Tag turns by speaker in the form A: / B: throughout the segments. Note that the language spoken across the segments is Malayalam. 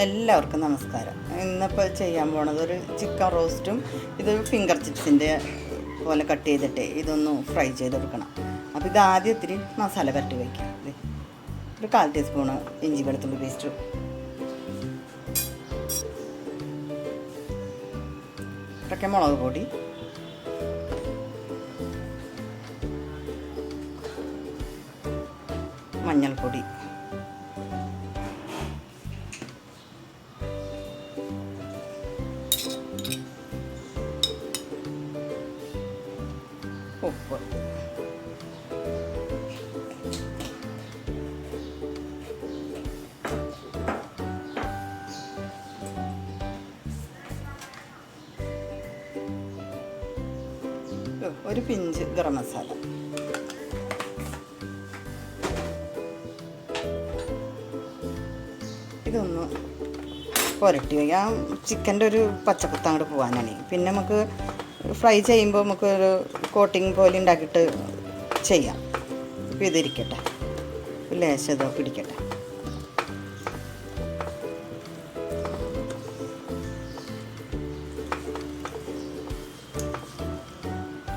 A: എല്ലാവർക്കും നമസ്കാരം. ഇന്നിപ്പോൾ ചെയ്യാൻ പോണത് ഒരു ചിക്കൻ റോസ്റ്റും ഇതൊരു ഫിംഗർ ചിപ്സിൻ്റെ പോലെ കട്ട് ചെയ്തിട്ട് ഇതൊന്ന് ഫ്രൈ ചെയ്തെടുക്കണം. അപ്പോൾ ഇത് ആദ്യം ഇത്തിരി മസാല പരട്ടി വയ്ക്കാം. ഒരു 1/4 ടീസ്പൂണ് ഇഞ്ചി വെളുത്തുള്ളി പേസ്റ്റ്, ഇതൊക്കെ മുളക് പൊടി, മഞ്ഞൾപ്പൊടി, ഉപ്പ്, ഒരു പിഞ്ച് ഗരം മസാല, ഇതൊന്ന് പുരട്ടി വയ്ക്കാം. ചിക്കൻ്റെ ഒരു പച്ചക്കുത്ത് അങ്ങോട്ട് പോകാനാണ്. പിന്നെ നമുക്ക് ഫ്രൈ ചെയ്യുമ്പോൾ നമുക്കൊരു കോട്ടിങ് പോലെ ഉണ്ടാക്കിയിട്ട് ചെയ്യാം. ഇപ്പോൾ ഇതിരിക്കട്ടെ, ലേശം ഇതോ പിടിക്കട്ടെ.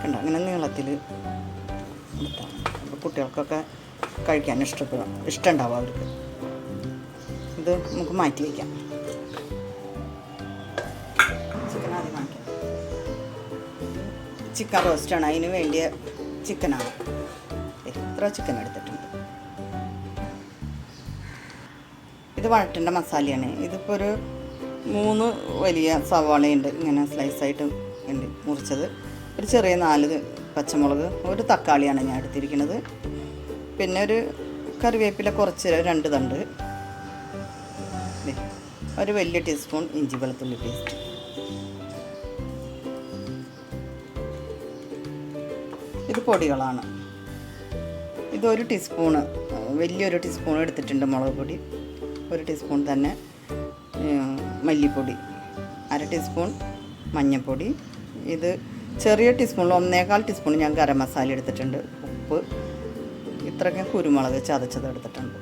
A: കണ്ടോ, അങ്ങനെ നീളത്തിൽ എടുത്താണ്. അപ്പോൾ കുട്ടികൾക്കൊക്കെ കഴിക്കാൻ ഇഷ്ടമുണ്ടാവും അവർക്ക്. ഇത് നമുക്ക് മാറ്റി വയ്ക്കാം. ചിക്കൻ ആദ്യം മാറ്റാം. ചിക്കൻ റോസ്റ്റാണ്, അതിന് വേണ്ടിയ ചിക്കനാണ്. ഇത്ര ചിക്കൻ എടുത്തിട്ടുണ്ട്. ഇത് വഴറ്റേണ്ട മസാലയാണ്. ഇതിപ്പോൾ ഒരു 3 വലിയ സവാളയുണ്ട്, ഇങ്ങനെ സ്ലൈസായിട്ട് ഉണ്ട് മുറിച്ചത്. ഒരു ചെറിയ 4 പച്ചമുളക്, ഒരു തക്കാളിയാണ് ഞാൻ എടുത്തിരിക്കുന്നത്. പിന്നെ ഒരു കറിവേപ്പില കുറച്ച് 2 തണ്ട്, ഒരു വലിയ ടീസ്പൂൺ ഇഞ്ചി വെളുത്തുള്ളി പേസ്റ്റ്, ഇത് പൊടികളാണ്. ഇതൊരു ടീസ്പൂണ്, വലിയൊരു ടീസ്പൂൺ എടുത്തിട്ടുണ്ട് മുളക് പൊടി. 1 ടീസ്പൂൺ തന്നെ മല്ലിപ്പൊടി, 1/2 ടീസ്പൂൺ മഞ്ഞൾപ്പൊടി. ഇത് ചെറിയ ടീസ്പൂണിൽ 1/4 ടീസ്പൂൺ ഞാൻ ഗരം മസാല എടുത്തിട്ടുണ്ട്. ഉപ്പ്, ഇത്രയ്ക്ക് കുരുമുളക് ചതച്ചത് എടുത്തിട്ടുണ്ട്.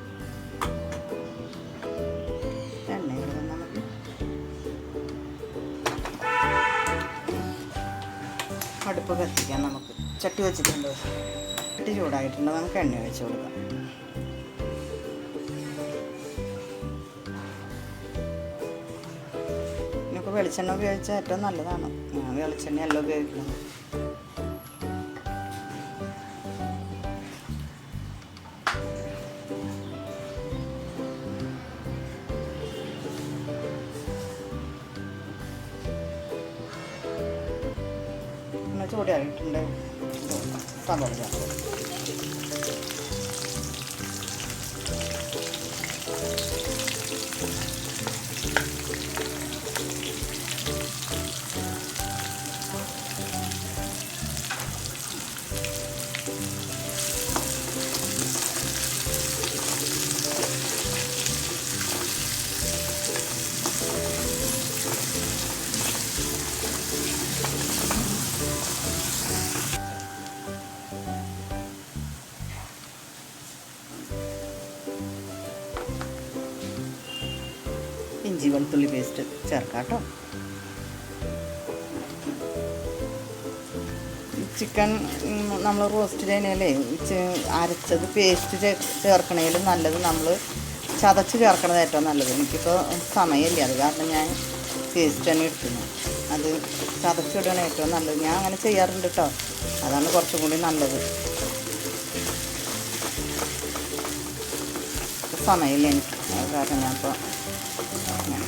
A: അടുപ്പ് കത്തിക്കാൻ നമുക്ക് ചട്ടി വെച്ചിട്ടുണ്ട്. ചട്ടി ചൂടായിട്ടുണ്ട്, നമുക്ക് എണ്ണ ഒഴിച്ച് കൊടുക്കാം. നമുക്ക് വെളിച്ചെണ്ണ ഉപയോഗിച്ചാൽ ഏറ്റവും നല്ലതാണ്. ഞാൻ വെളിച്ചെണ്ണയല്ല ഉപയോഗിക്കുന്നത്. ചൂടായിട്ടുണ്ട്, സവാള ചേർക്കും. ഇഞ്ചി വെളുത്തുള്ളി പേസ്റ്റ് ചേർക്കാം കേട്ടോ. ചിക്കൻ നമ്മൾ റോസ്റ്റ് ചെയ്യുന്നതിലേ അരച്ചത് പേസ്റ്റ് ചേർക്കണേലും നല്ലത് നമ്മൾ ചതച്ച് ചേർക്കണത് ഏറ്റവും നല്ലത്. എനിക്കിപ്പോൾ സമയമില്ല, അത് കാരണം ഞാൻ പേസ്റ്റ് തന്നെ എടുക്കുന്നു. അത് ചതച്ചിടണ ഏറ്റവും നല്ലത്. ഞാൻ അങ്ങനെ ചെയ്യാറുണ്ട് കേട്ടോ, അതാണ് കുറച്ചും കൂടി നല്ലത്. സമയമില്ല എനിക്ക്, അത് കാരണം ഞാനിപ്പോൾ അങ്ങനെ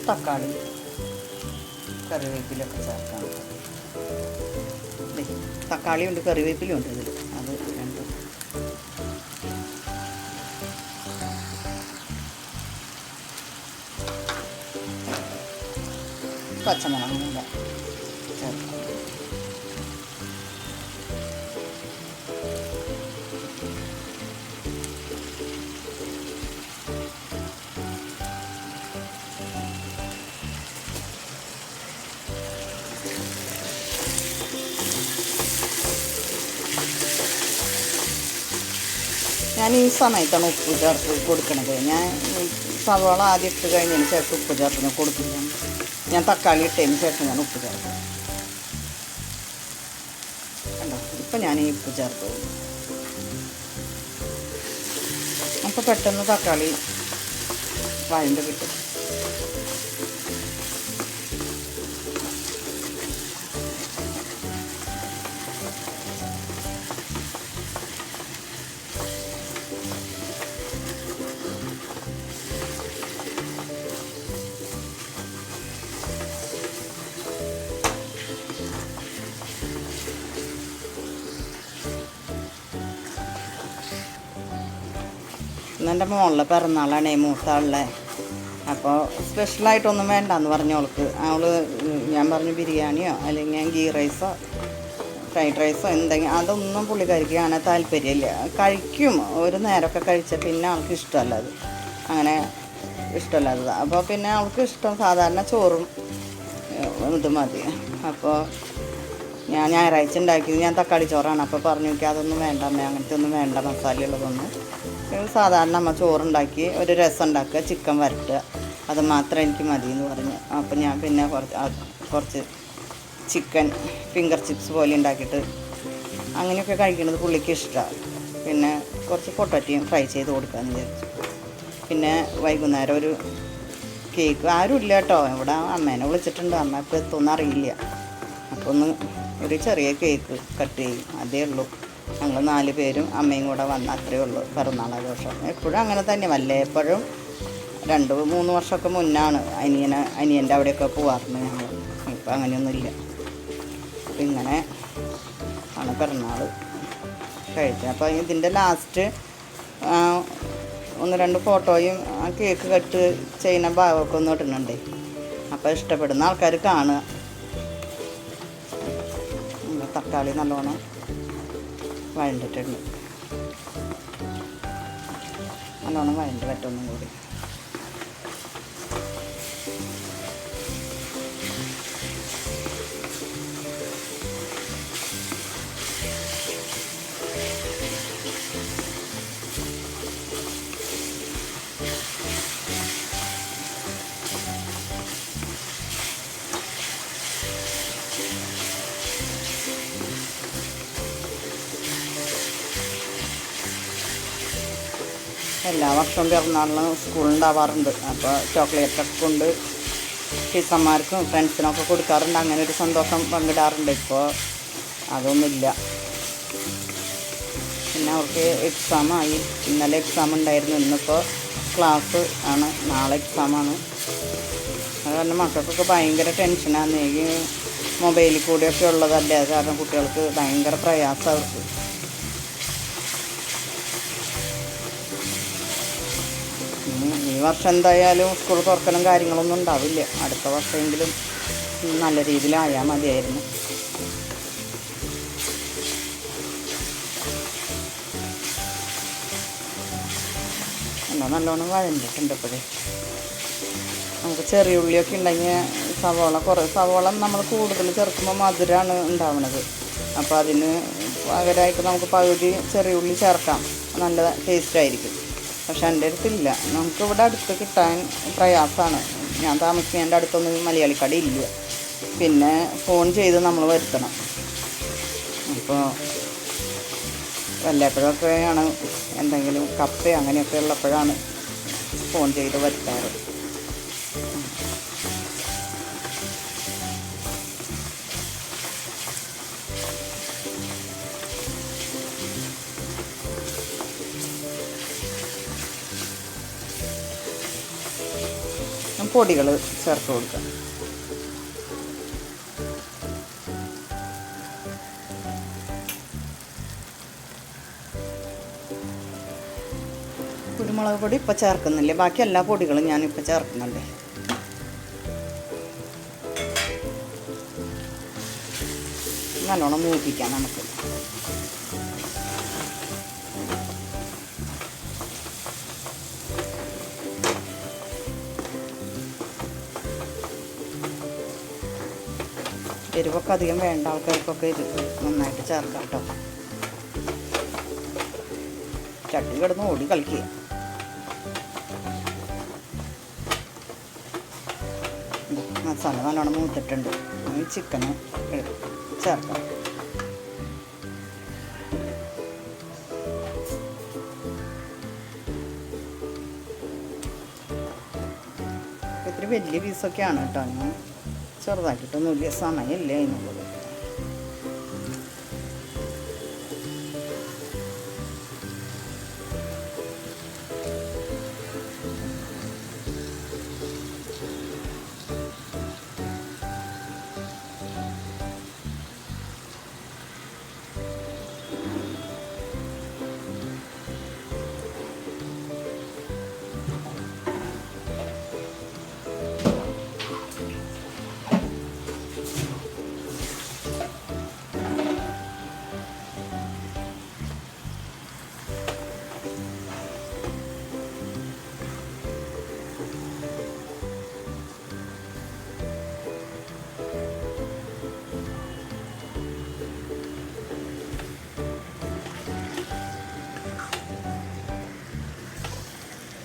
A: തക്കാളി കറിവേപ്പിലൊക്കെ ചേർക്കാം. തക്കാളിയുണ്ട്, കറിവേപ്പിലുണ്ട് ഇതിൽ. അത് രണ്ടും പച്ചമുളകും കൂടെ ചേർക്കാം. ഞാൻ ഈ സമയത്താണ് ഉപ്പ് ചേർത്ത് കൊടുക്കണത്. ഞാൻ സവാള ആദ്യം ഇട്ട് കഴിഞ്ഞതിന് ശേഷം ഉപ്പ് ചേർത്ത് കൊടുക്കില്ല. ഞാൻ തക്കാളി ഇട്ടതിന് ശേഷം ഞാൻ ഉപ്പ് ചേർക്കും. കണ്ടോ, ഇപ്പം ഞാൻ ഈ ഉപ്പ് ചേർത്ത്. അപ്പോൾ പെട്ടെന്ന് തക്കാളി വഴണ്ട് കിട്ടും. ഇന്നെൻ്റെ മോളുടെ പിറന്നാളാണേ, മൂത്താളുടെ. അപ്പോൾ സ്പെഷ്യലായിട്ടൊന്നും വേണ്ടെന്ന് പറഞ്ഞു അവൾക്ക്. ഞാൻ പറഞ്ഞു ബിരിയാണിയോ അല്ലെങ്കിൽ ഗീ റൈസോ ഫ്രൈഡ് റൈസോ എന്തെങ്കിലും, അതൊന്നും പുള്ളിക്കാരിക്ക് അങ്ങനെ താല്പര്യമില്ല. കഴിക്കും ഒരു നേരമൊക്കെ കഴിച്ച പിന്നെ ആൾക്ക് ഇഷ്ടമല്ല അത്, അങ്ങനെ ഇഷ്ടമല്ലാത്തത്. അപ്പോൾ പിന്നെ അവൾക്ക് ഇഷ്ടം സാധാരണ ചോറും ഇത് മതി. അപ്പോൾ ഞാൻ ഞായറാഴ്ച ഉണ്ടാക്കിയത് ഞാൻ തക്കാളി ചോറാണ്. അപ്പോൾ പറഞ്ഞു എനിക്ക് അതൊന്നും വേണ്ട അമ്മ, അങ്ങനത്തെ ഒന്നും വേണ്ട, മസാലയുള്ളതൊന്നും. സാധാരണ നമ്മൾ ചോറുണ്ടാക്കി ഒരു രസം ഉണ്ടാക്കുക, ചിക്കൻ വരട്ടുക, അത് മാത്രം എനിക്ക് മതി എന്ന് പറഞ്ഞു. അപ്പോൾ ഞാൻ പിന്നെ കുറച്ച് ചിക്കൻ ഫിംഗർ ചിപ്സ് പോലെ ഉണ്ടാക്കിയിട്ട് അങ്ങനെയൊക്കെ കഴിക്കുന്നത് പുള്ളിക്ക് ഇഷ്ടമാണ്. പിന്നെ കുറച്ച് പൊട്ടറ്റയും ഫ്രൈ ചെയ്ത് കൊടുക്കാമെന്ന് വിചാരിച്ചു. പിന്നെ വൈകുന്നേരം ഒരു കേക്ക്, ആരും ഇല്ല കേട്ടോ, ഇവിടെ അമ്മേനെ വിളിച്ചിട്ടുണ്ട്, അമ്മ ഇപ്പോൾ എത്തുമെന്ന് അറിയില്ല. അപ്പോൾ ഒരു ചെറിയ കേക്ക് കട്ട് ചെയ്യും, അതേ ഉള്ളൂ. ഞങ്ങൾ 4 പേരും അമ്മയും കൂടെ വന്ന അത്രയേ ഉള്ളൂ പിറന്നാളാഘോഷം. എപ്പോഴും അങ്ങനെ തന്നെ, വല്ലപ്പോഴും 2-3 വർഷമൊക്കെ മുന്നാണ് അനിയൻ്റെ അവിടെയൊക്കെ പോകാറുണ്ട് ഞങ്ങൾ. ഇപ്പം അങ്ങനെയൊന്നുമില്ല. അപ്പം ഇങ്ങനെ ആണ് പിറന്നാൾ കഴിച്ചത്. അപ്പോൾ ഇതിൻ്റെ ലാസ്റ്റ് 1-2 ഫോട്ടോയും ആ കേക്ക് കട്ട് ചെയ്യുന്ന ഭാഗമൊക്കെ ഒന്ന് ഇടുന്നുണ്ട്. അപ്പോൾ ഇഷ്ടപ്പെടുന്ന ആൾക്കാർ കാണുക. തക്കാളി നല്ലോണം വഴണ്ടിട്ടുണ്ട്, നല്ലോണം വഴണ്ട് പറ്റൊന്നും കൂടി. എല്ലാ വർഷവും പിറന്നാളിന് സ്കൂളുണ്ടാവാറുണ്ട്. അപ്പോൾ ചോക്ലേറ്റൊക്കെ കൊണ്ട് ടീച്ചർമാർക്കും ഫ്രണ്ട്സിനൊക്കെ കൊടുക്കാറുണ്ട്. അങ്ങനെ ഒരു സന്തോഷം പങ്കിടാറുണ്ട്. ഇപ്പോൾ അതൊന്നുമില്ല. പിന്നെ അവർക്ക് എക്സാമായി. ഇന്നലെ എക്സാം ഉണ്ടായിരുന്നു, ഇന്നിപ്പോൾ ക്ലാസ് ആണ്, നാളെ എക്സാമാണ്. അത് കാരണം മക്കൾക്കൊക്കെ ഭയങ്കര ടെൻഷനാണ്. ഈ മൊബൈലിൽ കൂടെയൊക്കെ ഉള്ളതല്ലേ, അത് കാരണം കുട്ടികൾക്ക് ഭയങ്കര പ്രയാസം അവർക്ക്. ഈ വർഷം എന്തായാലും സ്കൂൾ തുറക്കലും കാര്യങ്ങളൊന്നും ഉണ്ടാവില്ല. അടുത്ത വർഷമെങ്കിലും നല്ല രീതിയിലായാൽ മതിയായിരുന്നു. എന്നാ നല്ലോണം വഴണ്ടിട്ടുണ്ട്. ഇപ്പോഴേ നമുക്ക് ചെറിയ ഉള്ളിയൊക്കെ ഉണ്ടെങ്കിൽ സവോള നമ്മൾ കൂടുതൽ ചേർക്കുമ്പോൾ മധുരമാണ് ഉണ്ടാവുന്നത്. അപ്പോൾ അതിന് പകരമായിട്ട് നമുക്ക് പകുതി ചെറിയ ഉള്ളി ചേർക്കാം, നല്ല ടേസ്റ്റായിരിക്കും. പക്ഷെ എൻ്റെ അടുത്തില്ല, നമുക്കിവിടെ അടുത്ത് കിട്ടാൻ പ്രയാസമാണ്. ഞാൻ താമസിക്കുന്നതിൻ്റെ അടുത്തൊന്നും മലയാളിക്കട ഇല്ല. പിന്നെ ഫോൺ ചെയ്ത് നമ്മൾ വരുത്തണം. അപ്പോൾ വല്ലപ്പോഴൊക്കെയാണ് എന്തെങ്കിലും കപ്പ അങ്ങനെയൊക്കെ ഉള്ളപ്പോഴാണ് ഫോൺ ചെയ്ത് വരുത്താറ്. പൊടികൾ ചേർത്ത് കൊടുക്കുക. കുരുമുളക് പൊടി ഇപ്പോൾ ചേർക്കുന്നില്ല, ബാക്കി എല്ലാ പൊടികളും ഞാനിപ്പോൾ ചേർക്കുന്നുണ്ട്. നല്ലോണം മൂപ്പിക്കാം നമുക്ക്. എരിവൊക്കെ അധികം വേണ്ട ആൾക്കാർക്കൊക്കെ എരിവ് നന്നായിട്ട് ചേർക്കാം കേട്ടോ. ചട്ടി കിടന്ന് ഓടി കളിക്കുക. മസാല നല്ലോണം മൂത്തിട്ടുണ്ട്. ഈ ചിക്കന് ചേർക്കാം. ഇത്തിരി വലിയ പീസൊക്കെയാണ് കേട്ടോ. ഞാൻ ചെറുതാക്കിയിട്ടൊന്നുമില്ല, സമയമില്ല അതിനുള്ളത്.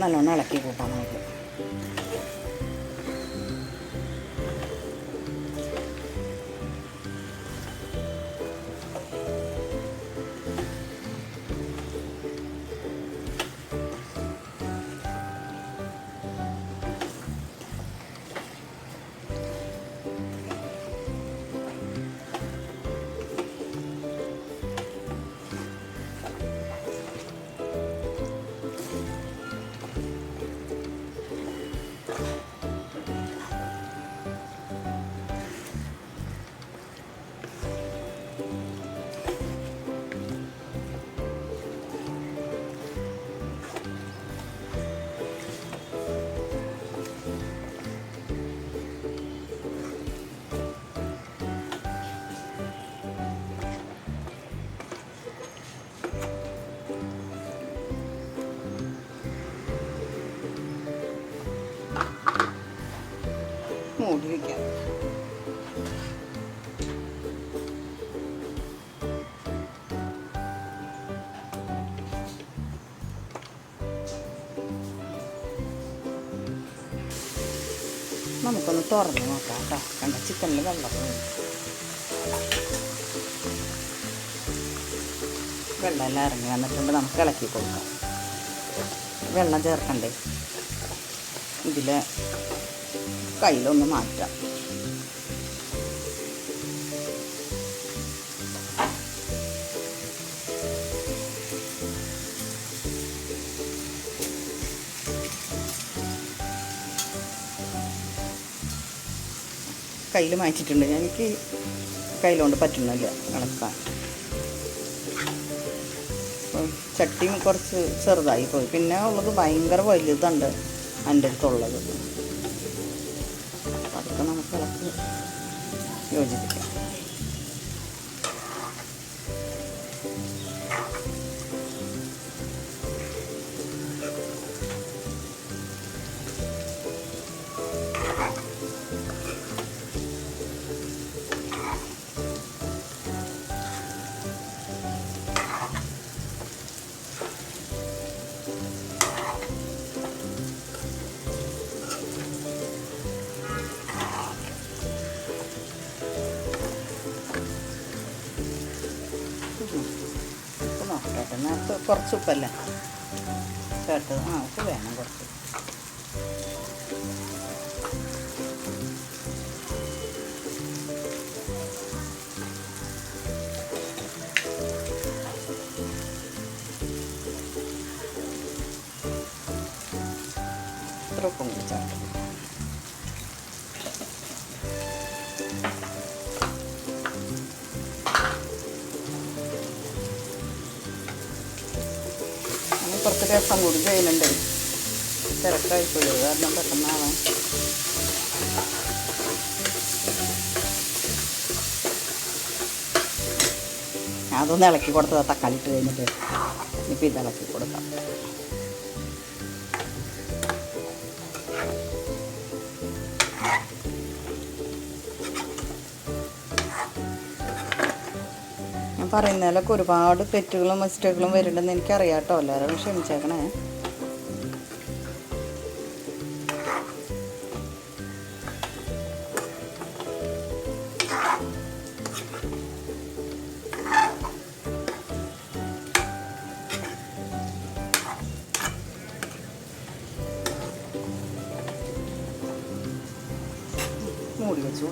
A: നല്ലോണം ഇളക്കി കൂട്ടാം നമുക്ക്. മൂടി വയ്ക്കാം. നമുക്കൊന്ന് തുറന്ന് നോക്കാം കേട്ടോ. കണ്ട ചിക്കനിൽ വെള്ളമെല്ലാം ഇറങ്ങി വന്നിട്ടുണ്ട്. നമുക്ക് ഇളക്കി കൊടുക്കാം. വെള്ളം ചേർക്കണ്ടേ. ഇതിൽ കയ്യിലൊന്ന് മാറ്റാം. കയ്യിൽ മാറ്റിയിട്ടുണ്ട്. എനിക്ക് കയ്യിലുകൊണ്ട് പറ്റുന്നില്ല ഇളക്കാൻ. ചട്ടിയും കുറച്ച് ചെറുതായി പോയി. പിന്നെ ഉള്ളത് ഭയങ്കര വലുതുണ്ട് എൻ്റെ അടുത്തുള്ളത്. അതൊക്കെ നമുക്ക് ഇളക്കി യോജിപ്പിക്കാം. നേരത്തെ കുറച്ച് ഉപ്പല്ലേ ചേർത്തത്. ഉപ്പ് വേണം കുറച്ച്. ഇത്ര ഉപ്പും കൂടി ചേർത്ത്. കുറച്ച് രസം കൂടി ചെയ്യുന്നുണ്ട്. തിരക്കായിപ്പോയി കാരണം പെട്ടെന്നാവാൻ. അതൊന്ന് ഇളക്കി കൊടുത്തതാണ്. തക്കാളി ഇട്ട് കഴിഞ്ഞിട്ട് ഇപ്പം ഇത് ഇളക്കി കൊടുക്കാം. പറയുന്നതിലൊക്കെ ഒരുപാട് തെറ്റുകളും മിസ്റ്റേക്കുകളും വരുന്നുണ്ടെന്ന് എനിക്കറിയാം കേട്ടോ. എല്ലാവരും ക്ഷമിച്ചേക്കണേ. മൂടി വെച്ചു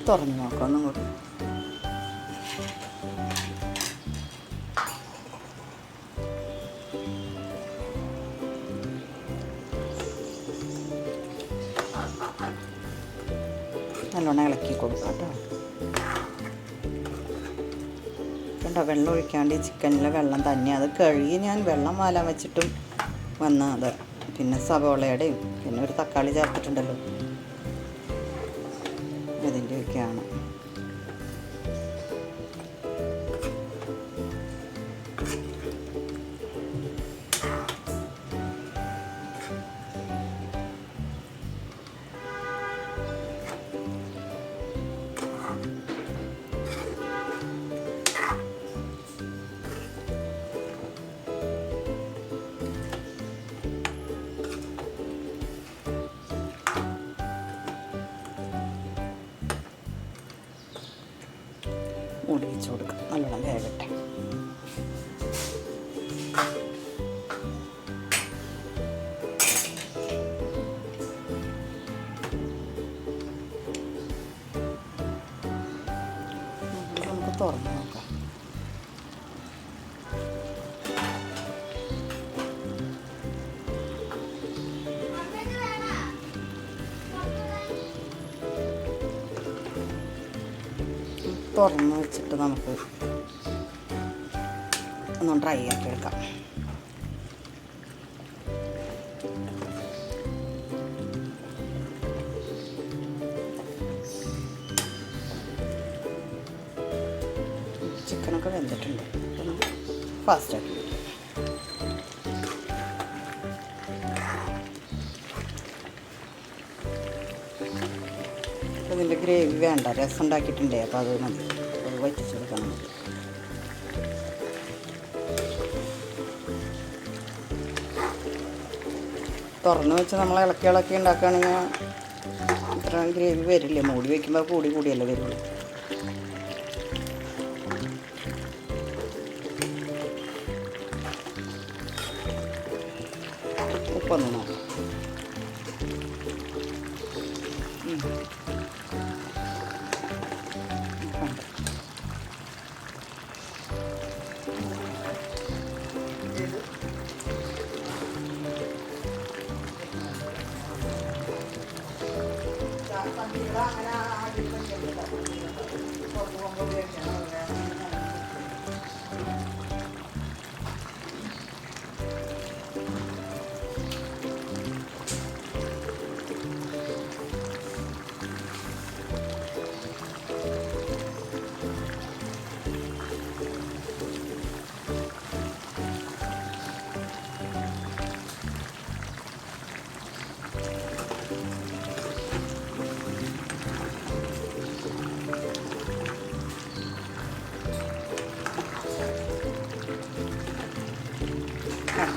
A: തുറന്ന് നോക്കാം ഒന്നും കൂടി. നല്ലോണം ഇളക്കി കൊടുക്കാം കേട്ടോ. കണ്ടോ, വെള്ളം ഒഴിക്കാണ്ട് ഈ ചിക്കനിലെ വെള്ളം തന്നെ. അത് കഴുകി ഞാൻ വെള്ളം വാലാൻ വെച്ചിട്ടും വന്ന അത്. പിന്നെ സവോളയുടെയും പിന്നെ ഒരു തക്കാളി ചേർത്തിട്ടുണ്ടല്ലോ, അതിൻ്റെയൊക്കെയാണ്. മൂടി വെച്ച് കൊടുക്കാം, നല്ലോണം വേകട്ടെ. നമുക്ക് തുറന്ന് നോക്കാം. തുറന്ന് വെച്ചിട്ട് നമുക്ക് ഒന്ന് ഡ്രൈ ആക്കി എടുക്കാം. ചിക്കനൊക്കെ വെന്തിട്ടുണ്ട്, ഫാസ്റ്റാക്കി. ഇതിൻ്റെ ഗ്രേവി വേണ്ട, രസം ഉണ്ടാക്കിയിട്ടുണ്ടേ, അപ്പോൾ അത് മതി. അത് വറ്റിച്ചെടുക്കണം. തുറന്ന് വെച്ച് നമ്മൾ ഇളക്കി ഉണ്ടാക്കുകയാണെങ്കിൽ ഇത്ര ഗ്രേവി വരില്ലേ. മൂടി വയ്ക്കുമ്പോൾ കൂടിയല്ലേ വരുള്ളൂ. ഉപ്പൊന്ന് നോക്കാം.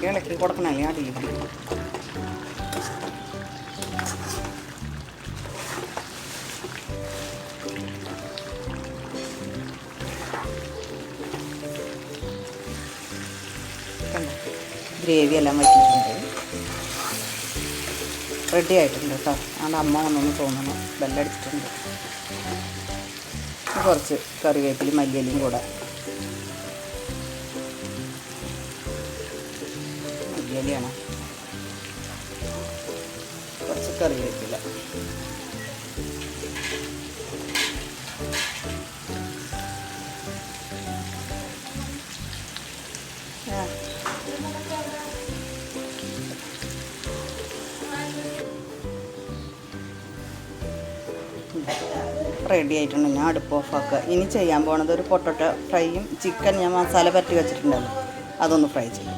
A: ഇളക്കി കൊടുക്കണല്ലേ അടിയിൽ. ഗ്രേവി എല്ലാം വറ്റിയിട്ടുണ്ട്, റെഡി ആയിട്ടുണ്ട് കേട്ടോ. അതുകൊണ്ട് അമ്മ വന്നൊന്ന് തോന്നണം, ബെല്ലടിച്ചിട്ടുണ്ട്. കുറച്ച് കറിവേപ്പിലും മല്ലിയിലയും കൂടെ, മല്ലിയിലയാണ്, കുറച്ച് കറിവേപ്പില, റെഡി ആയിട്ടുണ്ട്. ഞാൻ അടുപ്പ് ഓഫാക്കുക. ഇനി ചെയ്യാൻ പോണത് ഒരു പൊട്ടറ്റോ ഫ്രൈയും ചിക്കൻ ഞാൻ മസാല പരട്ടി വെച്ചിട്ടുണ്ടല്ലോ, അതൊന്ന് ഫ്രൈ ചെയ്യും.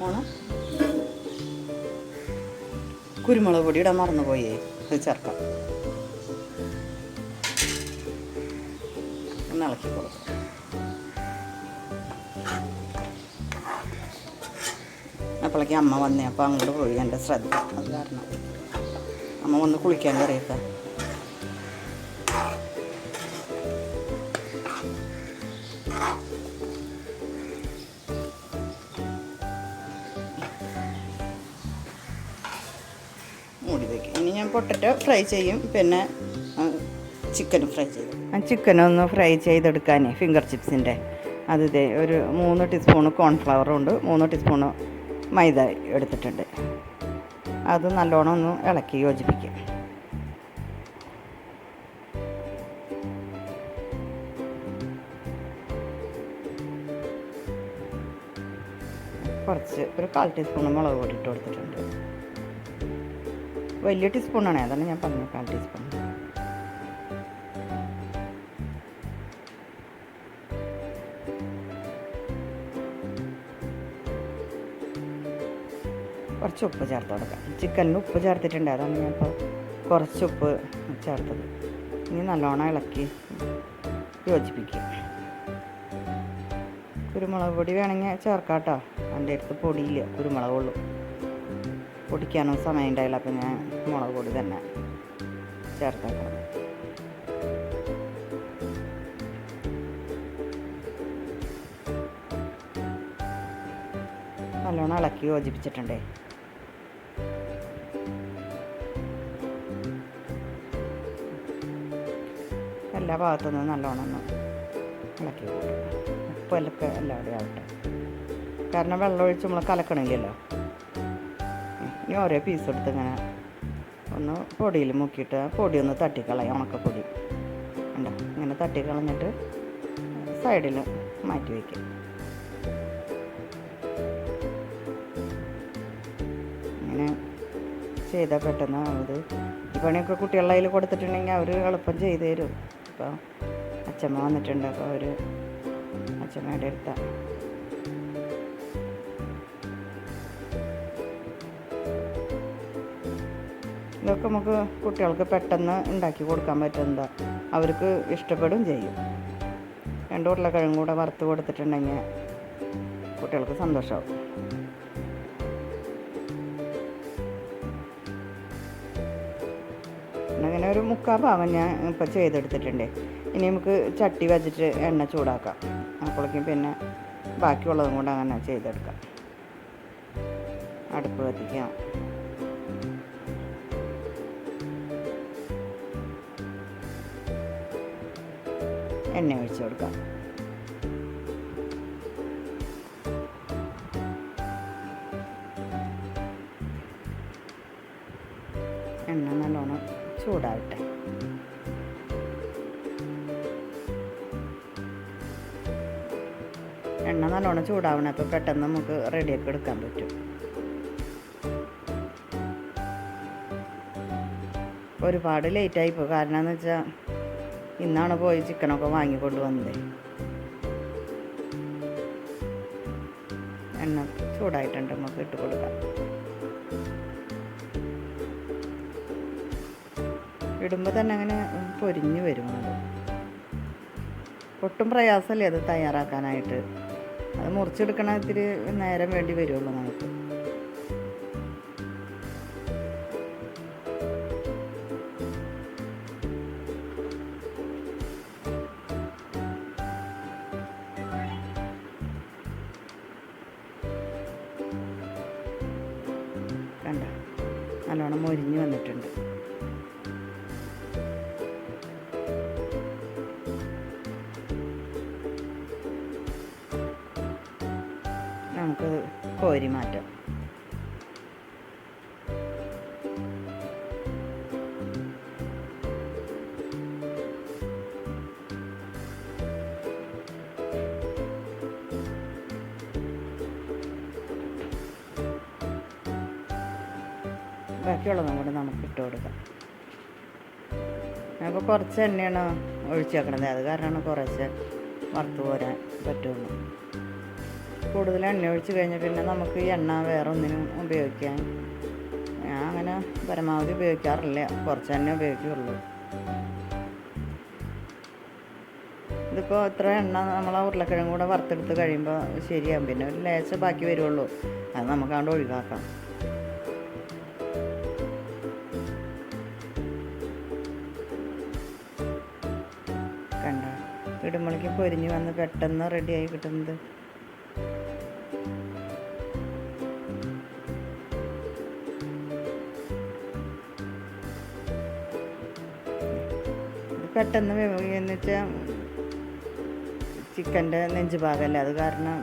A: ടീസ്പൂണ് കുരുമുളക് പൊടി ഇടാൻ മറന്നുപോയേ, അത് ചേർക്കാം. ഒന്ന് ഇളക്കി കൊടുക്കാം. അപ്പോഴേക്കും അമ്മ വന്നേ, അപ്പോൾ അങ്ങോട്ട് പോയി എൻ്റെ ശ്രദ്ധ. അത് കാരണം അമ്മ വന്ന് കുളിക്കാൻ കയറിയേക്കാം. മൂടി വയ്ക്കും. ഇനി ഞാൻ പൊട്ടറ്റോ ഫ്രൈ ചെയ്യും, പിന്നെ ചിക്കനും ഫ്രൈ ചെയ്യും. ചിക്കനൊന്ന് ഫ്രൈ ചെയ്തെടുക്കാൻ ഫിംഗർ ചിപ്സിൻ്റെ അത് ഒരു 3 ടീസ്പൂണ് കോൺഫ്ലവറും ഉണ്ട്, 3 ടീസ്പൂണ് മൈദ എടുത്തിട്ടുണ്ട്. അത് നല്ലോണം ഒന്ന് ഇളക്കി യോജിപ്പിക്കും. കുറച്ച് ഒരു 1/4 ടീസ്പൂണ് മുളക് പൊടി ഇട്ട് കൊടുത്തിട്ടുണ്ട്. വലിയ ടീസ്പൂണാണ്, അതാണ് ഞാൻ പറഞ്ഞത് 1/4 ടീസ്പൂൺ. കുറച്ച് ഉപ്പ് ചേർത്ത് കൊടുക്കാം. ചിക്കനിൽ ഉപ്പ് ചേർത്തിട്ടുണ്ട്, അതാണ് ഞാൻ ഇപ്പോൾ കുറച്ച് ഉപ്പ് ചേർത്തത്. ഇനി നല്ലോണം ഇളക്കി യോജിപ്പിക്കുക. കുരുമുളക് പൊടി വേണമെങ്കിൽ ചേർക്കാം കേട്ടോ. എൻ്റെ അടുത്ത് പൊടിയില്ല, കുരുമുളകുള്ളൂ. പൊടിക്കാനും സമയം ഉണ്ടായില്ല, അപ്പം ഞാൻ മുളക് പൊടി തന്നെ ചേർത്തേക്കണം. നല്ലോണം ഇളക്കി യോജിപ്പിച്ചിട്ടുണ്ടേ. എല്ലാ ഭാഗത്തുനിന്നും നല്ലോണം ഒന്ന് ഇളക്കി കൊടുക്കും. ഉപ്പൊക്കെ എല്ലാവരുടെയും ആവട്ടെ, കാരണം വെള്ളം ഒഴിച്ച് നമ്മൾ കലക്കണില്ലല്ലോ. ഇനി ഓരോ പീസ് എടുത്ത് ഇങ്ങനെ ഒന്ന് പൊടിയിൽ മുക്കിയിട്ട് പൊടി ഒന്ന് തട്ടിക്കളയാം. ഉണക്കപ്പൊടി ഉണ്ടോ, ഇങ്ങനെ തട്ടിക്കളഞ്ഞിട്ട് സൈഡിൽ മാറ്റി വയ്ക്കും. ഇങ്ങനെ ചെയ്താൽ പെട്ടെന്ന് ഇത് ഈ പണിയൊക്കെ കുട്ടികളുടെ കയ്യിൽ കൊടുത്തിട്ടുണ്ടെങ്കിൽ അവർ എളുപ്പം ചെയ്തു തരും. ഇപ്പോൾ അച്ഛമ്മ വന്നിട്ടുണ്ട്, അപ്പോൾ അവർ അച്ഛമ്മയുടെ അടുത്ത ഇതൊക്കെ നമുക്ക് കുട്ടികൾക്ക് പെട്ടെന്ന് ഉണ്ടാക്കി കൊടുക്കാൻ പറ്റുന്നതാ. അവർക്ക് ഇഷ്ടപ്പെടുകയും ചെയ്യും. 2 ഉരുളക്കിഴങ്ങും കൂടെ വറുത്ത് കൊടുത്തിട്ടുണ്ടെങ്കിൽ കുട്ടികൾക്ക് സന്തോഷമാവും. അങ്ങനെ ഒരു 3/4 ഭാഗം ഞാൻ ഇപ്പോൾ ചെയ്തെടുത്തിട്ടുണ്ട്. ഇനി നമുക്ക് ചട്ടി വെച്ചിട്ട് എണ്ണ ചൂടാക്കാം. അപ്പോഴേക്കും പിന്നെ ബാക്കിയുള്ളതും കൂടെ അങ്ങനെ ചെയ്തെടുക്കാം. അടുപ്പ് കത്തിക്കാം. എണ്ണ ഒഴിച്ച് കൊടുക്കാം. എണ്ണ നല്ലോണം ചൂടാവട്ടെ. എണ്ണ നല്ലോണം ചൂടാവണം, അപ്പോൾ പെട്ടെന്ന് നമുക്ക് റെഡിയാക്കി എടുക്കാൻ പറ്റും. ഒരുപാട് ലേറ്റായിപ്പോൾ, കാരണം എന്ന് വെച്ചാൽ ഇന്നാണ് പോയി ചിക്കനൊക്കെ വാങ്ങിക്കൊണ്ട് വന്നത്. എണ്ണ ചൂടായിട്ടുണ്ട്, നമുക്ക് ഇട്ട് കൊടുക്കാം. ഇടുമ്പോൾ തന്നെ അങ്ങനെ പൊരിഞ്ഞ് വരും. അത് ഒട്ടും പ്രയാസമല്ലേ അത് തയ്യാറാക്കാനായിട്ട്. അത് മുറിച്ചെടുക്കണ ഇത്തിരി നേരം വേണ്ടി വരുള്ളൂ നമുക്ക്. കണ്ട നല്ലോണം മൊരിഞ്ഞ് വന്നിട്ടുണ്ട്. നമുക്ക് കോരി മാറ്റാം. ബാക്കിയുള്ളതും കൂടെ നമുക്ക് ഇട്ട് കൊടുക്കാം. അപ്പോൾ കുറച്ച് എണ്ണയാണ് ഒഴിച്ച് വെക്കണത്, അത് കാരണമാണ് കുറച്ച് വറുത്ത് പോരാൻ പറ്റുള്ളൂ. കൂടുതൽ എണ്ണ ഒഴിച്ച് കഴിഞ്ഞാൽ പിന്നെ നമുക്ക് ഈ എണ്ണ വേറെ ഒന്നിനും ഉപയോഗിക്കാൻ ഞാൻ അങ്ങനെ പരമാവധി ഉപയോഗിക്കാറില്ല, കുറച്ച് തന്നെ ഉപയോഗിക്കുകയുള്ളൂ. ഇതിപ്പോൾ ഇത്ര എണ്ണ നമ്മൾ ആ ഉരുളക്കിഴങ്ങ് കൂടെ വറുത്തെടുത്ത് കഴിയുമ്പോൾ ശരിയാകും. പിന്നെ ഒരു ലേശം ബാക്കി വരുള്ളൂ, അത് നമുക്ക് അങ്ങോട്ട് ഒഴിവാക്കാം. കണ്ട ഇടുമ്പോഴേക്ക് പൊരിഞ്ഞ് വന്ന് പെട്ടെന്ന് റെഡിയായി കിട്ടുന്നത്. പെട്ടെന്ന് എന്ന് വെച്ചാൽ ചിക്കൻ്റെ നെഞ്ച് ഭാഗമല്ലേ, അത് കാരണം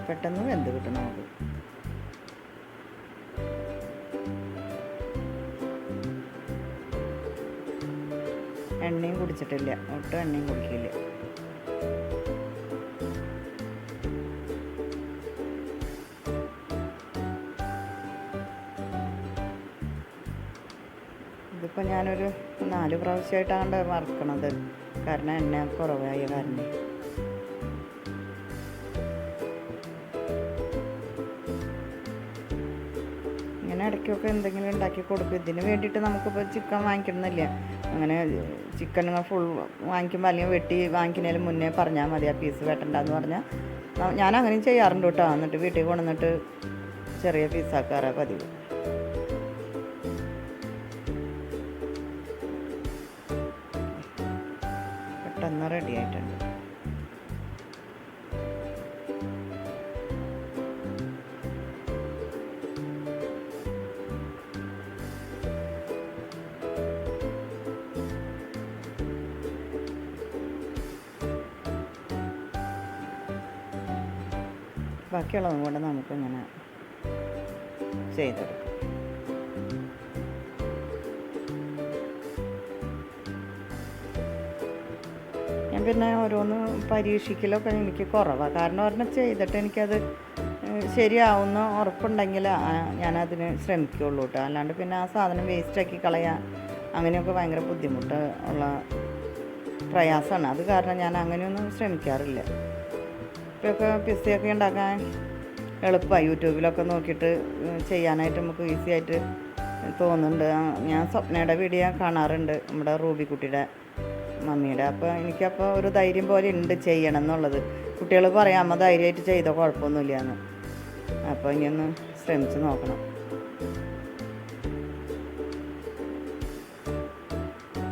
A: പെട്ടെന്ന് വെന്ത് കിട്ടും നമുക്ക്. എണ്ണയും കുടിച്ചിട്ടില്ല, ഒട്ടും എണ്ണയും കുടിക്കില്ല. ഇതിപ്പോൾ ഞാനൊരു 4 പ്രാവശ്യമായിട്ടാണ് വറുക്കണത്, കാരണം എണ്ണ കുറവായ കാരണം. ഇങ്ങനെ ഇടയ്ക്കൊക്കെ എന്തെങ്കിലും ഉണ്ടാക്കി കൊടുക്കും. ഇതിന് വേണ്ടിയിട്ട് നമുക്കിപ്പോൾ ചിക്കൻ വാങ്ങിക്കണമെന്നില്ല. അങ്ങനെ ചിക്കൻ ഫുൾ വാങ്ങിക്കുമ്പോൾ അല്ലെങ്കിൽ വെട്ടി വാങ്ങിക്കുന്നതിന് മുന്നേ പറഞ്ഞാൽ മതി ആ പീസ് വെട്ടണ്ടെന്ന് പറഞ്ഞാൽ ഞാൻ അങ്ങനെയും ചെയ്യാറുണ്ട് കേട്ടോ. എന്നിട്ട് വീട്ടിൽ കൊണ്ടുവന്നിട്ട് ചെറിയ പീസാക്കാറാണ് പതിവ്. പെട്ടെന്ന് റെഡി ആയിട്ടുണ്ട്. ബാക്കിയുള്ളതും കൂടെ നമുക്കിങ്ങനെ ചെയ്തെടുക്കാം. ഞാൻ പിന്നെ ഓരോന്ന് പരീക്ഷിക്കലൊക്കെ എനിക്ക് കുറവാണ്. കാരണം ഒരെണ്ണം ചെയ്തിട്ട് എനിക്കത് ശരിയാവുന്ന ഉറപ്പുണ്ടെങ്കിൽ ഞാനതിന് ശ്രമിക്കുകയുള്ളൂ കേട്ടോ. അല്ലാണ്ട് പിന്നെ ആ സാധനം വേസ്റ്റാക്കി കളയാൻ അങ്ങനെയൊക്കെ ഭയങ്കര ബുദ്ധിമുട്ട് ഉള്ള പ്രയാസമാണ്. അത് കാരണം ഞാൻ അങ്ങനെയൊന്നും ശ്രമിക്കാറില്ല. ഇപ്പോഴൊക്കെ പിസ്സയൊക്കെ ഉണ്ടാക്കാൻ എളുപ്പമായി, യൂട്യൂബിലൊക്കെ നോക്കിയിട്ട് ചെയ്യാനായിട്ട് നമുക്ക് ഈസി ആയിട്ട് തോന്നുന്നുണ്ട്. ഞാൻ സ്വപ്നയുടെ വീഡിയോ കാണാറുണ്ട്, നമ്മുടെ റൂബിക്കുട്ടിയുടെ മമ്മിയുടെ. അപ്പോൾ എനിക്കപ്പോൾ ഒരു ധൈര്യം പോലെ ഉണ്ട് ചെയ്യണം എന്നുള്ളത്. കുട്ടികൾ പറയാം അമ്മ ധൈര്യമായിട്ട് ചെയ്തോ കുഴപ്പമൊന്നുമില്ല എന്ന്. അപ്പോൾ ഇനിയൊന്ന് ശ്രമിച്ച് നോക്കണം.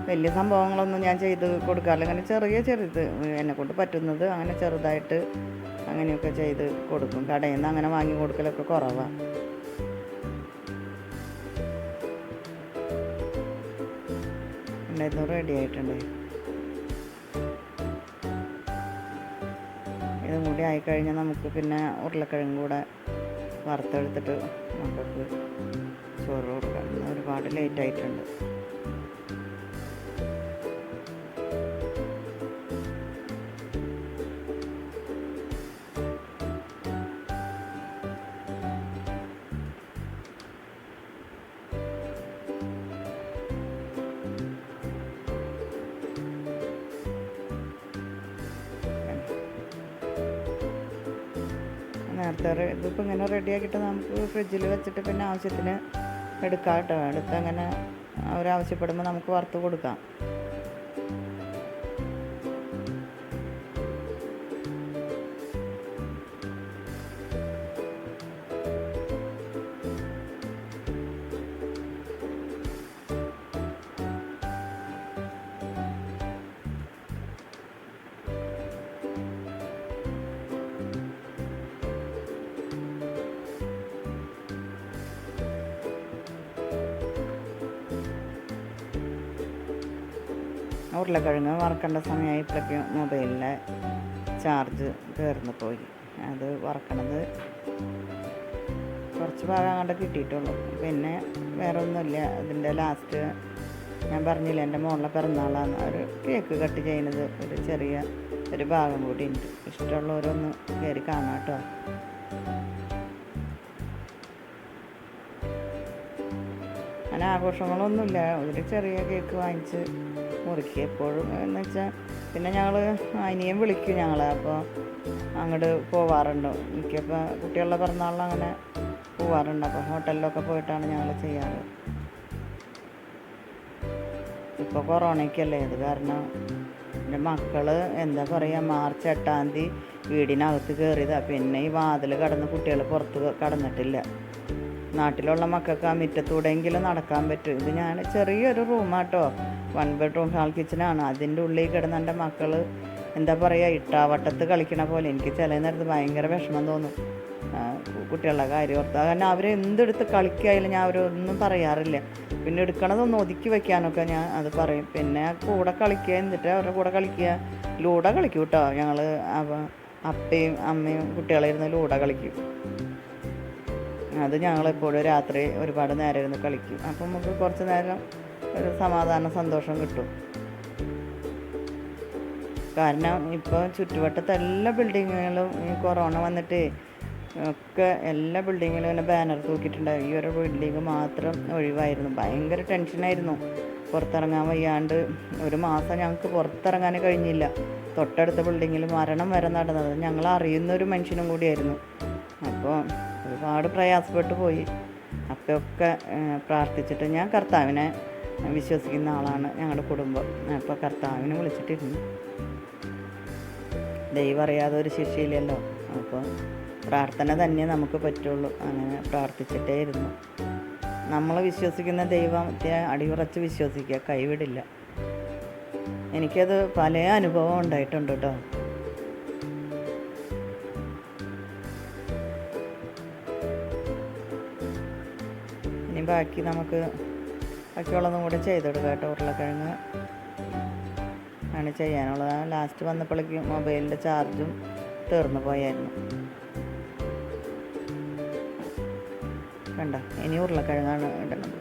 A: വലിയ സംഭവങ്ങളൊന്നും ഞാൻ ചെയ്ത് കൊടുക്കാറില്ല. അങ്ങനെ ചെറുത് എന്നെക്കൊണ്ട് പറ്റുന്നത് അങ്ങനെ ചെറുതായിട്ട് അങ്ങനെയൊക്കെ ചെയ്ത് കൊടുക്കും. കടയിൽ നിന്ന് അങ്ങനെ വാങ്ങി കൊടുക്കലൊക്കെ കുറവാണ്. ഇത് റെഡി ആയിട്ടുണ്ട്. ഇതും കൂടി ആയിക്കഴിഞ്ഞാൽ നമുക്ക് പിന്നെ ഉരുളക്കിഴങ്ങ് കൂടെ വറുത്തെടുത്തിട്ട് മക്കൾക്ക് ചോറ് കൊടുക്കാം. ഒരുപാട് ലേറ്റ് ആയിട്ടുണ്ട്. നേരത്തെ ഇതിപ്പോൾ ഇങ്ങനെ റെഡിയാക്കിയിട്ട് നമുക്ക് ഫ്രിഡ്ജിൽ വെച്ചിട്ട് പിന്നെ ആവശ്യത്തിന് എടുക്കാം കേട്ടോ. എടുത്ത് അങ്ങനെ അവരാവശ്യപ്പെടുമ്പോൾ നമുക്ക് വറുത്ത് കൊടുക്കാം. ഉരുളക്കിഴങ്ങ് വറക്കേണ്ട സമയമായപ്പോഴേക്കും മൊബൈലിലെ ചാർജ് തീർന്നു പോയി. അത് വറക്കണത് കുറച്ച് ഭാഗം അങ്ങോട്ട് കിട്ടിയിട്ടുള്ളൂ. പിന്നെ വേറെ ഒന്നുമില്ല. ഇതിൻ്റെ ലാസ്റ്റ് ഞാൻ പറഞ്ഞില്ല എൻ്റെ മോളുടെ പിറന്നാളാണ്. ഒരു കേക്ക് കട്ട് ചെയ്യുന്നത് ഒരു ചെറിയ ഒരു ഭാഗം കൂടി ഉണ്ട്. ഇഷ്ടമുള്ളവരൊന്ന് കയറി കാണാം കേട്ടോ. അങ്ങനെ ആഘോഷങ്ങളൊന്നുമില്ല. ഒരു ചെറിയ കേക്ക് വാങ്ങിച്ച് മുറിക്കുക എപ്പോഴും എന്ന് വെച്ചാൽ. പിന്നെ ഞങ്ങൾ അനിയൻ വിളിക്കും ഞങ്ങളെ, അപ്പോൾ അങ്ങോട്ട് പോവാറുണ്ട്. എനിക്കപ്പോൾ കുട്ടികളുടെ പിറന്നാളിൽ അങ്ങനെ പോവാറുണ്ട്. അപ്പോൾ ഹോട്ടലിലൊക്കെ പോയിട്ടാണ് ഞങ്ങൾ ചെയ്യാറ്. ഇപ്പോൾ കൊറോണയ്ക്കല്ലേ, അത് കാരണം എൻ്റെ മക്കൾ എന്താ പറയുക, മാർച്ച് 8-ാം തീയതി വീടിനകത്ത് കയറിയതാണ്. പിന്നെ ഈ വാതിൽ കടന്ന് കുട്ടികൾ പുറത്ത് കടന്നിട്ടില്ല. നാട്ടിലുള്ള മക്കൾക്ക് ആ മുറ്റത്തൂടെയെങ്കിലും നടക്കാൻ പറ്റും. ഇത് ഞാൻ ചെറിയൊരു റൂമാട്ടോ, 1 ബെഡ്റൂം ഹാൾ കിച്ചനാണ്. അതിൻ്റെ ഉള്ളിൽ കിടന്ന് എൻ്റെ മക്കൾ എന്താ പറയുക, ഇട്ടാവട്ടത്ത് കളിക്കണ പോലെ. എനിക്ക് ചില നേരത്ത് ഭയങ്കര വിഷമം തോന്നും കുട്ടികളുടെ കാര്യം ഓർത്ത്. കാരണം അവർ എന്തെടുത്ത് കളിക്കായാലും ഞാൻ അവരൊന്നും പറയാറില്ല. പിന്നെ എടുക്കണതൊന്ന് ഒതുക്കി വയ്ക്കാനൊക്കെ ഞാൻ അത് പറയും. പിന്നെ കൂടെ കളിക്കുക, എന്നിട്ട് അവരുടെ കൂടെ കളിക്കുക. ലൂഡോ കളിക്കും കേട്ടോ ഞങ്ങൾ. അപ്പയും അമ്മയും കുട്ടികളിരുന്ന് ലൂഡോ കളിക്കും. അത് ഞങ്ങളെപ്പോഴും രാത്രി ഒരുപാട് നേരം ഇരുന്ന് കളിക്കും. അപ്പം നമുക്ക് കുറച്ച് നേരം ഒരു സമാധാന സന്തോഷം കിട്ടും. കാരണം ഇപ്പോൾ ചുറ്റുവട്ടത്തെ എല്ലാ ബിൽഡിങ്ങുകളും ഈ കൊറോണ വന്നിട്ട് ഒക്കെ എല്ലാ ബിൽഡിങ്ങിലും തന്നെ ബാനർ തൂക്കിയിട്ടുണ്ടായി. ഈ ഒരു ബിൽഡിങ് മാത്രം ഒഴിവായിരുന്നു. ഭയങ്കര ടെൻഷനായിരുന്നു. പുറത്തിറങ്ങാൻ വയ്യാണ്ട് 1 മാസം ഞങ്ങൾക്ക് പുറത്തിറങ്ങാൻ കഴിഞ്ഞില്ല. തൊട്ടടുത്ത ബിൽഡിങ്ങിൽ മരണം വരെ നടന്നത് ഞങ്ങൾ അറിയുന്നൊരു മനുഷ്യനും കൂടിയായിരുന്നു. അപ്പോൾ ഒരുപാട് പ്രയാസപ്പെട്ടു പോയി. അപ്പോഴൊക്കെ പ്രാർത്ഥിച്ചിട്ട്, ഞാൻ കർത്താവിനെ വിശ്വസിക്കുന്ന ആളാണ്, ഞങ്ങളുടെ കുടുംബം. അപ്പോൾ കർത്താവിനെ വിളിച്ചിട്ടിരുന്നു. ദൈവം അറിയാതെ ഒരു ശിക്ഷയില്ലല്ലോ. അപ്പോൾ പ്രാർത്ഥന തന്നെ നമുക്ക് പറ്റുള്ളൂ. അങ്ങനെ പ്രാർത്ഥിച്ചിട്ടേ ഇരുന്നു. നമ്മൾ വിശ്വസിക്കുന്ന ദൈവത്തെ അടിയുറച്ച് വിശ്വസിക്കുക, കൈവിടില്ല. എനിക്കത് പല അനുഭവം ഉണ്ടായിട്ടുണ്ട് കേട്ടോ. ഇനി ബാക്കിയുള്ളതും കൂടെ ചെയ്തെടുക്കാം കേട്ടോ. ഉരുളക്കിഴങ്ങ് ആണ് ചെയ്യാനുള്ളത്. ലാസ്റ്റ് വന്നപ്പോഴേക്കും മൊബൈലിൻ്റെ ചാർജും തീർന്നു പോയായിരുന്നു. കണ്ട, ഇനി ഉരുളക്കിഴങ്ങാണ് ഇടുന്നത്.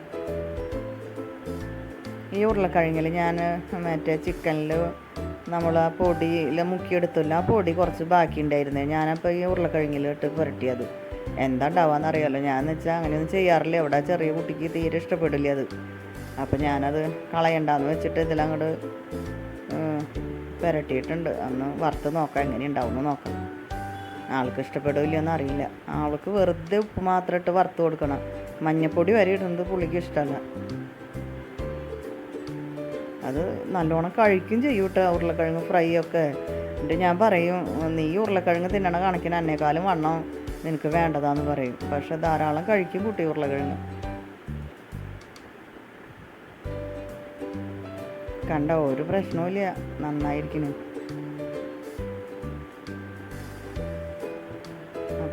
A: ഈ ഉരുളക്കിഴങ്ങിൽ ഞാൻ മറ്റേ ചിക്കനിൽ നമ്മൾ ആ പൊടിയിൽ മുക്കിയെടുത്തില്ല, ആ പൊടി കുറച്ച് ബാക്കി ഉണ്ടായിരുന്നേ. ഞാനപ്പോൾ ഈ ഉരുളക്കിഴങ്ങിലിട്ട് പുരട്ടിയത്. എന്താ ഉണ്ടാവാന്ന് അറിയാമല്ലോ. ഞാനെന്ന് വെച്ചാൽ അങ്ങനെയൊന്നും ചെയ്യാറില്ല. ഇവിടെ ചെറിയ കുട്ടിക്ക് തീരെ ഇഷ്ടപ്പെടില്ല അത്. അപ്പം ഞാനത് കളയണ്ടെന്ന് വെച്ചിട്ട് ഇതിലങ്ങോട്ട് പുരട്ടിയിട്ടുണ്ട്. അന്ന് വറുത്ത് നോക്കാം എങ്ങനെ ഉണ്ടാവുമെന്ന് നോക്കാം. ആൾക്ക് ഇഷ്ടപ്പെടില്ലെന്ന് അറിയില്ല. ആൾക്ക് വെറുതെ ഉപ്പ് മാത്രം ഇട്ട് വറുത്ത് കൊടുക്കണം. മഞ്ഞപ്പൊടി വരെ ഇടുന്നത് പുള്ളിക്ക് ഇഷ്ടമല്ല. അത് നല്ലോണം കഴിക്കും ചെയ്യും കേട്ടോ ഉരുളക്കിഴങ്ങ് ഫ്രൈ ഒക്കെ. എന്നിട്ട് ഞാൻ പറയും, നീ ഉരുളക്കിഴങ്ങ് തിന്നണ കണക്കിന് എന്നെക്കാളും വണ്ണം നിനക്ക് വേണ്ടതാന്ന് പറയും. പക്ഷെ ധാരാളം കഴിക്കും കുട്ടി ഉരുളക്കിഴങ്ങ്. കണ്ട, ഒരു പ്രശ്നവുമില്ല, നന്നായിരിക്കുന്നു.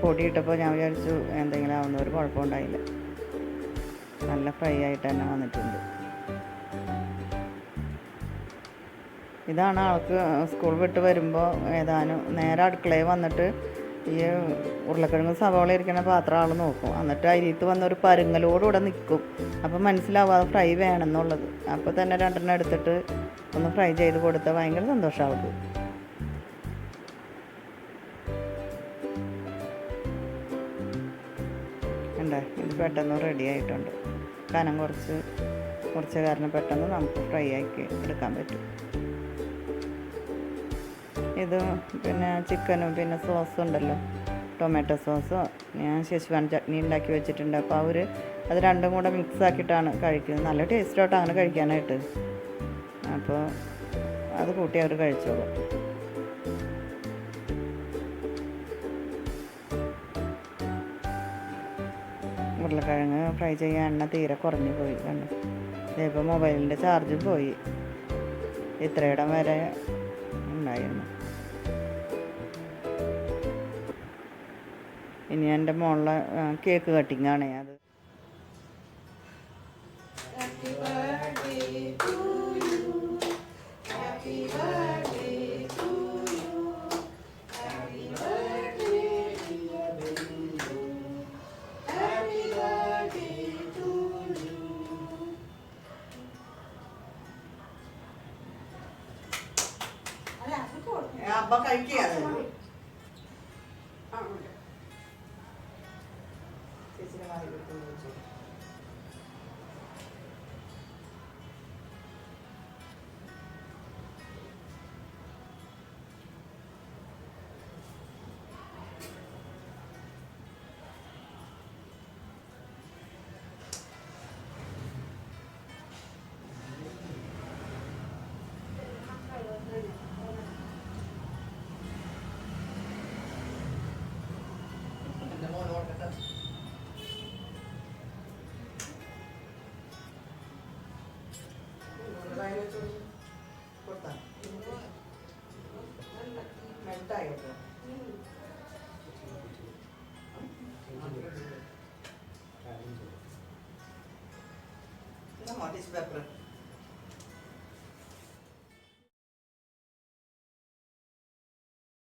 A: പൊടി ഇട്ടപ്പോൾ ഞാൻ വിചാരിച്ചു എന്തെങ്കിലും ആവുന്ന, ഒരു കുഴപ്പമുണ്ടായില്ല. നല്ല ഫ്രൈ ആയിട്ട് തന്നെ വന്നിട്ടുണ്ട്. ഇതാണ് ആൾക്ക് സ്കൂൾ വിട്ട് വരുമ്പോൾ ഏതാനും നേരെ അടുക്കളയിൽ വന്നിട്ട് ഈ ഉരുളക്കിഴങ്ങ് സവാള ഇരിക്കുന്ന പാത്രം ആൾ നോക്കും. എന്നിട്ട് അരിയത്ത് വന്നൊരു പരുങ്ങലോടുകൂടെ നിൽക്കും. അപ്പം മനസ്സിലാവും അത് ഫ്രൈ വേണമെന്നുള്ളത്. അപ്പോൾ തന്നെ 2 എടുത്തിട്ട് ഒന്ന് ഫ്രൈ ചെയ്ത് കൊടുത്താൽ ഭയങ്കര സന്തോഷം ആൾക്ക്. ഉണ്ട്, ഇത് പെട്ടെന്ന് റെഡി ആയിട്ടുണ്ട്. കനം കുറച്ച് കാരണം പെട്ടെന്ന് നമുക്ക് ഫ്രൈ ആക്കി എടുക്കാൻ പറ്റും. ഇത് പിന്നെ ചിക്കനും പിന്നെ സോസും ഉണ്ടല്ലോ, ടൊമാറ്റോ സോസോ ഞാൻ ഷെസ്വാൻ ചട്നി ഉണ്ടാക്കി വെച്ചിട്ടുണ്ട്. അപ്പോൾ അത് രണ്ടും കൂടെ മിക്സ് ആക്കിയിട്ടാണ് കഴിക്കുന്നത്. നല്ല ടേസ്റ്റായിട്ട് അങ്ങനെ കഴിക്കാനായിട്ട്. അപ്പോൾ അത് കൂട്ടി അവർ കഴിച്ചോളും. ഉരുളക്കിഴങ്ങ് ഫ്രൈ ചെയ്യാൻ എണ്ണ തീരെ കുറഞ്ഞു പോയി. കണ്ടു, ഇതിപ്പോൾ മൊബൈലിൻ്റെ ചാർജും പോയി. ഇത്രയിടം വരെ ഉണ്ടായിരുന്നു. ഇനി എൻ്റെ മോളിലെ കേക്ക് കട്ടിങ്ങാണ്. അത് അപ്പ കഴിക്കുക. ചേച്ചിയുടെ വായി ടിഷ്യൂ പേപ്പർ